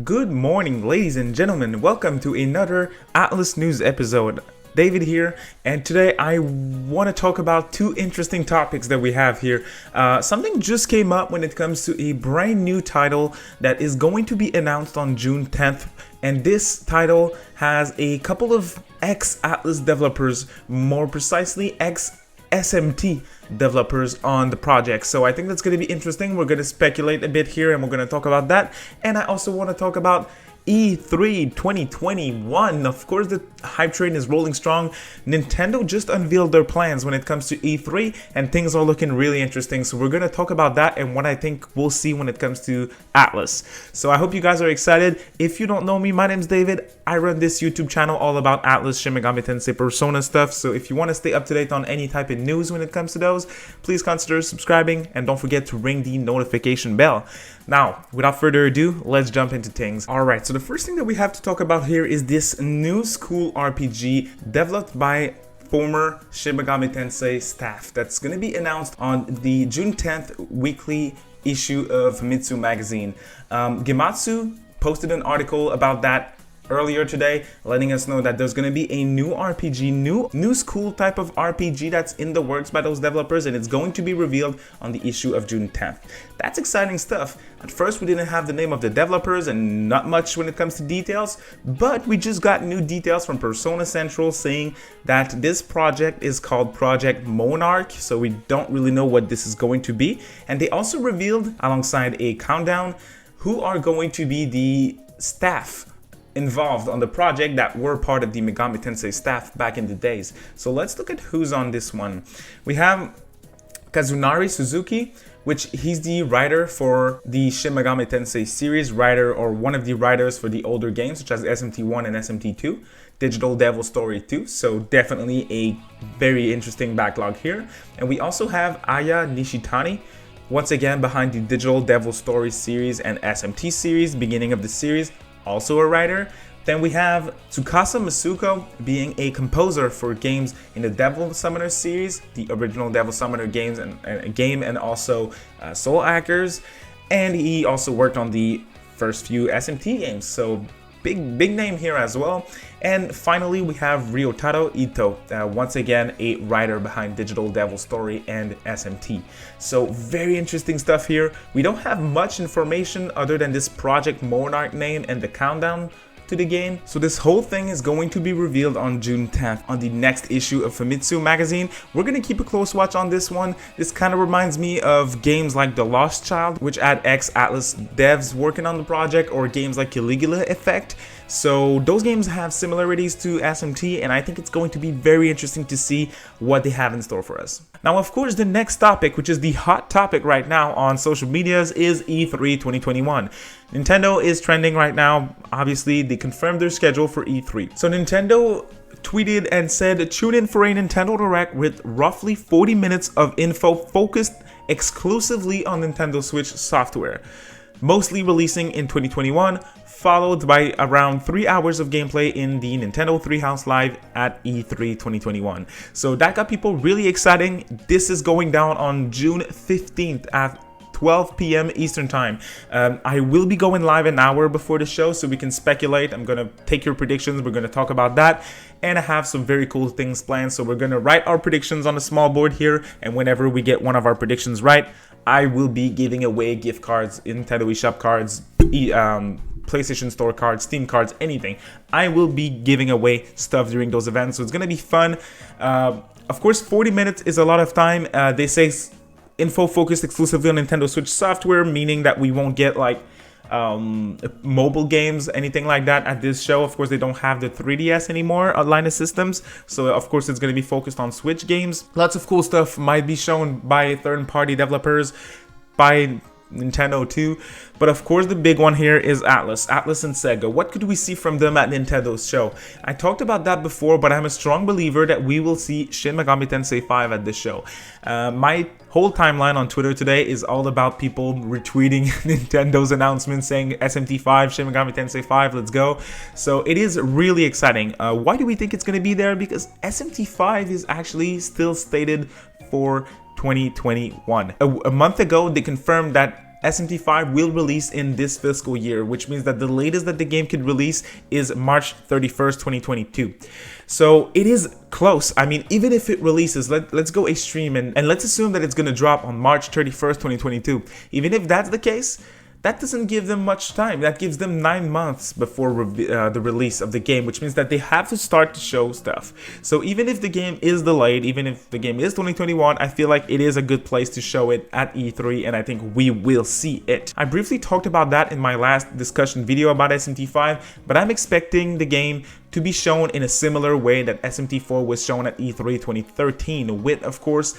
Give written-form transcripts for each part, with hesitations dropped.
Good morning, ladies and gentlemen. Welcome to another Atlus News episode. David here, and today I want to talk about two interesting topics that we have here. Something just came up when it comes to a brand new title that is going to be announced on June 10th, and this title has a couple of Ex-Atlus developers, more precisely ex-SMT developers on the project. So I think that's going to be interesting. We're going to speculate a bit here and we're going to talk about that. And I also want to talk about E3 2021. Of course, the hype train is rolling strong. Nintendo just unveiled their plans when it comes to E3 and things are looking really interesting. So we're going to talk about that and what I think we'll see when it comes to Atlus. So I hope you guys are excited. If you don't know me, my name's David. I run this YouTube channel all about Atlus, Shin Megami Tensei, Persona stuff. So if you want to stay up to date on any type of news when it comes to those, please consider subscribing and don't forget to ring the notification bell. Now, without further ado, let's jump into things. Alright, so the first thing that we have to talk about here is this new school RPG developed by former Shin Megami Tensei staff that's going to be announced on the June 10th weekly issue of Famitsu magazine. Gematsu posted an article about that earlier today, letting us know that there's going to be a new RPG, new school type of RPG that's in the works by those developers, and it's going to be revealed on the issue of June 10th. That's exciting stuff. At first, we didn't have the name of the developers and not much when it comes to details, but we just got new details from Persona Central saying that this project is called Project Monarch, so we don't really know what this is going to be. And they also revealed, alongside a countdown, who are going to be the staff involved on the project that were part of the Megami Tensei staff back in the days. So let's look at who's on this one. We have Kazunari Suzuki, which he's the writer for the Shin Megami Tensei series, writer or one of the writers for the older games such as SMT1 and SMT2, Digital Devil Story 2. So definitely a very interesting backlog here. And we also have Aya Nishitani, once again behind the Digital Devil Story series and SMT series, beginning of the series, also a writer. Then we have Tsukasa Masuko, being a composer for games in the Devil Summoner series, the original Devil Summoner games and also Soul Hackers, and he also worked on the first few SMT games, so big name here as well. And finally we have Ryotaro Ito, once again a writer behind Digital Devil Story and SMT. So very interesting stuff here. We don't have much information other than this Project Monarch name and the countdown to the game. So this whole thing is going to be revealed on June 10th on the next issue of Famitsu magazine. We're going to keep a close watch on this one. This kind of reminds me of games like The Lost Child, which had Ex-Atlus devs working on the project, or games like Caligula Effect. So those games have similarities to SMT, and I think it's going to be very interesting to see what they have in store for us. Now, of course, the next topic, which is the hot topic right now on social medias, is E3 2021. Nintendo is trending right now. Obviously, they confirmed their schedule for E3. So Nintendo tweeted and said, tune in for a Nintendo Direct with roughly 40 minutes of info focused exclusively on Nintendo Switch software, mostly releasing in 2021, followed by around 3 hours of gameplay in the Nintendo Treehouse Live at E3 2021. So that got people really exciting. This is going down on June 15th at 12 p.m. Eastern Time. I will be going live an hour before the show so we can speculate. I'm going to take your predictions. We're going to talk about that. And I have some very cool things planned. So we're going to write our predictions on a small board here. And whenever we get one of our predictions right, I will be giving away gift cards, Nintendo eShop cards, PlayStation Store cards, Steam cards, anything. I will be giving away stuff during those events. So it's going to be fun. Of course, 40 minutes is a lot of time. They say info focused exclusively on Nintendo Switch software, meaning that we won't get like mobile games, anything like that at this show. Of course, they don't have the 3DS anymore line of systems, so of course it's going to be focused on Switch games. Lots of cool stuff might be shown by third-party developers, by Nintendo too, but of course the big one here is Atlus and Sega. What could we see from them at Nintendo's show? I talked about that before, but I'm a strong believer that we will see Shin Megami Tensei 5 at this show. My whole timeline on Twitter today is all about people retweeting Nintendo's announcement saying SMT5, Shin Megami Tensei 5, let's go. So it is really exciting. Why do we think it's going to be there? Because SMT5 is actually still stated for 2021. A month ago, they confirmed that SMT5 will release in this fiscal year, which means that the latest that the game could release is March 31st, 2022. So it is close. I mean, even if it releases, let's go extreme and let's assume that it's going to drop on March 31st, 2022. Even if that's the case, that doesn't give them much time. That gives them 9 months before the release of the game, which means that they have to start to show stuff. So even if the game is delayed, even if the game is 2021, I feel like it is a good place to show it at E3, and I think we will see it. I briefly talked about that in my last discussion video about SMT5, but I'm expecting the game to be shown in a similar way that SMT4 was shown at E3 2013, with, of course,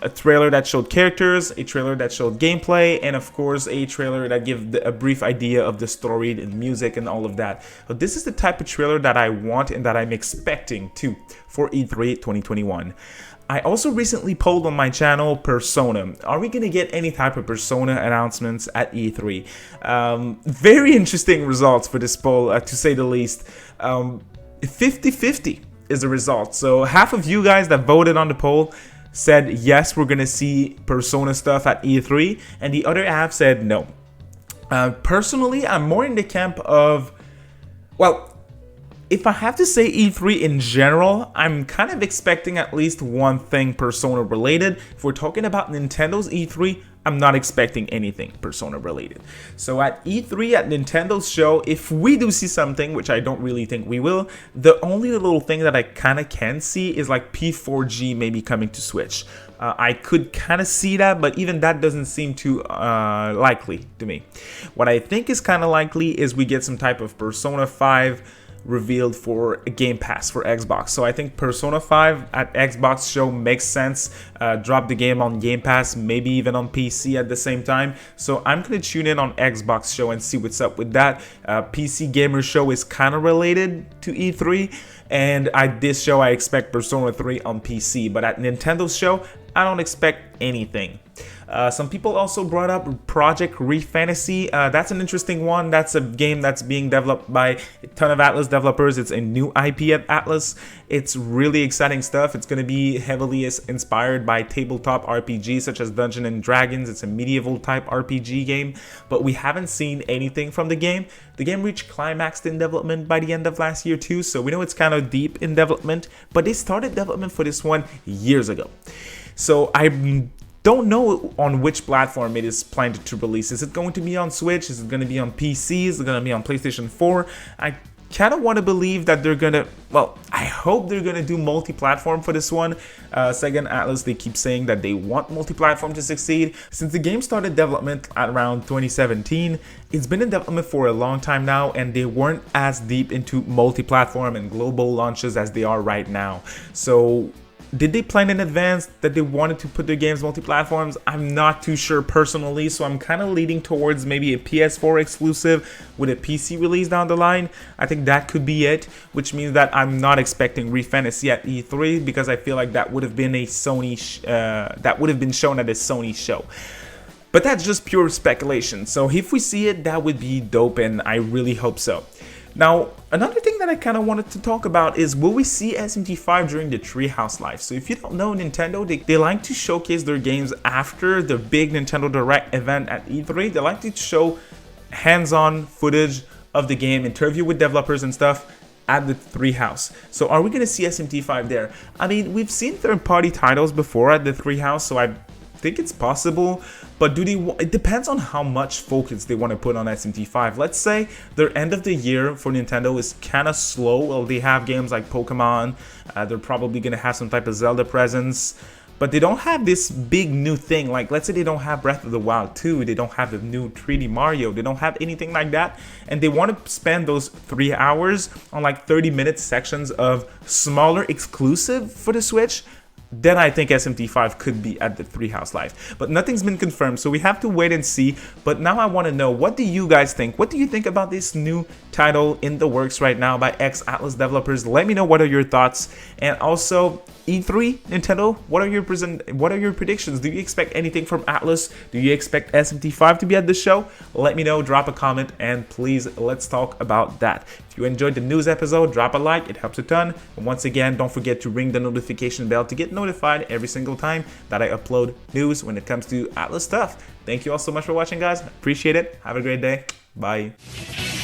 a trailer that showed characters, a trailer that showed gameplay, and of course a trailer that gave a brief idea of the story and music and all of that. But this is the type of trailer that I want and that I'm expecting too for E3 2021. I also recently polled on my channel Persona. Are we gonna get any type of Persona announcements at E3? Very interesting results for this poll, to say the least. 50-50 is the result. So half of you guys that voted on the poll said yes, we're gonna see Persona stuff at E3, and the other half said no. Personally, I'm more in the camp of, well, if I have to say E3 in general, I'm kind of expecting at least one thing Persona related. If we're talking about Nintendo's E3, I'm not expecting anything Persona related. So at E3, at Nintendo's show, if we do see something, which I don't really think we will, the only little thing that I kind of can see is like P4G maybe coming to Switch. I could kind of see that, but even that doesn't seem too likely to me. What I think is kind of likely is we get some type of Persona 5 revealed for Game Pass for Xbox. So I think Persona 5 at Xbox show makes sense. Drop the game on Game Pass, maybe even on PC at the same time. So I'm gonna tune in on Xbox show and see what's up with that. PC Gamer show is kind of related to E3, and at this show I expect Persona 3 on PC, but at Nintendo's show I don't expect anything. Some people also brought up Project Re Fantasy. That's an interesting one. That's a game that's being developed by a ton of Atlus developers. It's a new IP at Atlus. It's really exciting stuff. It's going to be heavily inspired by tabletop RPGs such as Dungeons and Dragons. It's a medieval type RPG game, but we haven't seen anything from the game. The game reached climax in development by the end of last year too, so we know it's kind of deep in development, but they started development for this one years ago. So I don't know on which platform it is planned to release. Is it going to be on Switch? Is it going to be on PC? Is it going to be on PlayStation 4? I kind of want to believe that they're going to, well, I hope they're going to do multi-platform for this one. Sega and Atlus, they keep saying that they want multi-platform to succeed. Since the game started development at around 2017, it's been in development for a long time now, and they weren't as deep into multi-platform and global launches as they are right now. So did they plan in advance that they wanted to put their games multi-platforms? I'm not too sure personally, so I'm kind of leaning towards maybe a PS4 exclusive with a PC release down the line. I think that could be it, which means that I'm not expecting Re Fantasy at E3 because I feel like that would have been a Sony that would have been shown at a Sony show. But that's just pure speculation. So if we see it, that would be dope, and I really hope so. Now, another thing that I kind of wanted to talk about is, will we see SMT5 during the Treehouse Live? So if you don't know, Nintendo, they like to showcase their games after the big Nintendo Direct event at E3. They like to show hands-on footage of the game, interview with developers and stuff at the Treehouse. So are we going to see SMT5 there? I mean, we've seen third-party titles before at the Treehouse, so I think it's possible, but it depends on how much focus they want to put on SMT5. Let's say their end of the year for Nintendo is kind of slow. Well, they have games like Pokemon, they're probably going to have some type of Zelda presence, but they don't have this big new thing. Like, let's say they don't have Breath of the Wild 2, they don't have the new 3D Mario, they don't have anything like that, and they want to spend those 3 hours on like 30-minute sections of smaller exclusive for the Switch. Then I think SMT5 could be at the Treehouse Live. But nothing's been confirmed, so we have to wait and see. But now I want to know, what do you guys think? What do you think about this new title in the works right now by Ex-Atlus developers? Let me know, what are your thoughts? And also, E3, Nintendo, what are your predictions? Do you expect anything from Atlus? Do you expect SMT5 to be at the show? Let me know, drop a comment, and please, let's talk about that. If you enjoyed the news episode, drop a like, it helps a ton. And once again, don't forget to ring the notification bell to get notified every single time that I upload news when it comes to Atlus stuff. Thank you all so much for watching, guys. Appreciate it. Have a great day. Bye.